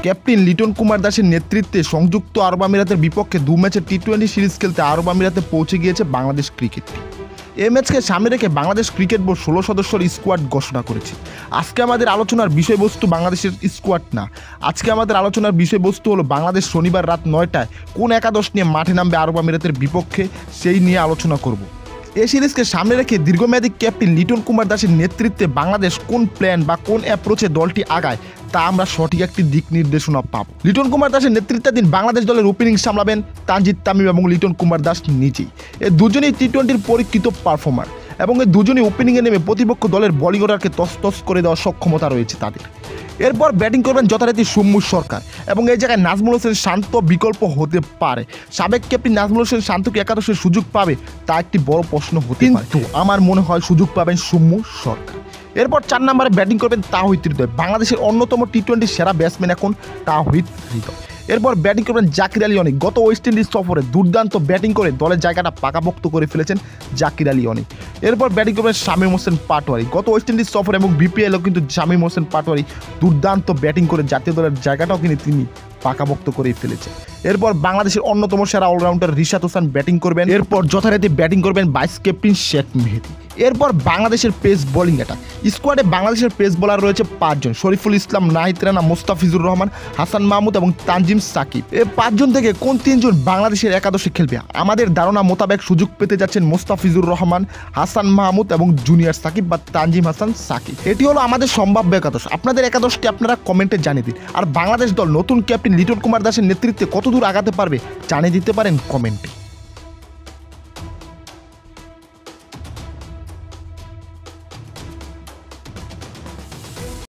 Captain Liton Kumar দাসের নেতৃত্বে সংযুক্ত আরব আমিরাতের বিপক্ষে 2 ম্যাচের টি-20 সিরিজ খেলতে আরব আমিরাতে পৌঁছে গিয়েছে বাংলাদেশ ক্রিকেট টিম। এই ম্যাচকে সামনে রেখে বাংলাদেশ ক্রিকেট বোর্ড 16 সদস্যের স্কোয়াড ঘোষণা করেছে। আজকে আমাদের আলোচনার বিষয়বস্তু বাংলাদেশের স্কোয়াড না, আজকে আমাদের আলোচনার বিষয়বস্তু হলো বাংলাদেশ শনিবার রাত 9টায় কোন একাদশ নিয়ে মাঠে নামবে আরব আমিরাতের বিপক্ষে, সেই নিয়ে আলোচনা করব। এই সিরিজকে সামনে রেখে দীর্ঘমেয়াদী ক্যাপ্টেন লিটন কুমার দাসের নেতৃত্বে বাংলাদেশ কোন প্ল্যান বা কোন অ্যাপ্রোচে দলটি আগায় তা আমরা সঠিক একটি দিক নির্দেশনা পাব। লিটন কুমার দাসের নেতৃত্বাধীন বাংলাদেশ দলের ওপেনিং সামলাবেন তানজিদ তামিম এবং লিটন কুমার দাস নিজেই। এই দুজনেই টি-20-র পরীক্ষিত পারফর্মার এবং এই দুজনেই ওপেনিংয়ে নেমে প্রতিপক্ষ দলের বোলিং অর্ডারকে তছনছ করে দেওয়ার সক্ষমতা রয়েছে তাদের। এরপর ব্যাটিং করবেন যথারীতি সুম্মু সরকার এবং এই জায়গায় নাজমুল হোসেন শান্ত বিকল্প হতে পারে। সাবেক ক্যাপ্টেন নাজমুল হোসেন শান্তকে একাদশের সুযোগ পাবে তা একটি বড় প্রশ্ন হতে পারে, কিন্তু আমার মনে হয় সুযোগ পাবেন সুম্মু সরকার। এরপর 4 নম্বরে ব্যাটিং করবেন তাওহিদ হৃদয়, বাংলাদেশের অন্যতম টি-20 সেরা ব্যাটসম্যান এখন তাওহিদ হৃদয়। এরপর ব্যাটিং করবেন জাকির আলী অনেক, গত ওয়েস্ট ইন্ডিজ সফরে দুর্দান্ত ব্যাটিং করে দলের জায়গাটা পাকাপোক্ত করে ফেলেছেন জাকির আলী অনেক। এরপর ব্যাটিং করবেন শামীম হোসেন পাটোয়ারি, গত ওয়েস্ট ইন্ডিজ সফর এবং বিপিএলও কিন্তু শামীম হোসেন পাটোয়ারি দুর্দান্ত ব্যাটিং করে জাতীয় দলের জায়গাটাও কিন্তু তিনি পাকাপোক্ত করেই ফেলেছে। এরপর বাংলাদেশের অন্যতম সেরা অলরাউন্ডার রিশাদ হোসেন ব্যাটিং করবেন। এরপর যথারীতি ব্যাটিং করবেন ভাইস ক্যাপ্টেন শেখ মেহেদী। এরপর বাংলাদেশের পেস বোলিং অ্যাটাক স্কোয়াডে বাংলাদেশের পেস বোলার রয়েছে 5 জন: শরীফুল ইসলাম, নাহিদ রানা, মোস্তাফিজুর রহমান, হাসান মাহমুদ এবং তানজিম সাকিব। এই 5 জন থেকে কোন 3 জন বাংলাদেশের একাদশে খেলবে? আমাদের ধারণা মোতাবেক সুযোগ পেতে যাচ্ছেন মোস্তাফিজুর রহমান, হাসান মাহমুদ এবং জুনিয়র সাকিব বা তানজিম হাসান সাকিব। এটি হলো আমাদের সম্ভাব্য একাদশ। আপনাদের একাদশটি আপনারা কমেন্টে জানিয়ে দিন। আর বাংলাদেশ দল নতুন ক্যাপ্টেন লিটন কুমার দাসের নেতৃত্বে কতদূর আগাতে পারবে জানিয়ে দিতে পারেন কমেন্টে।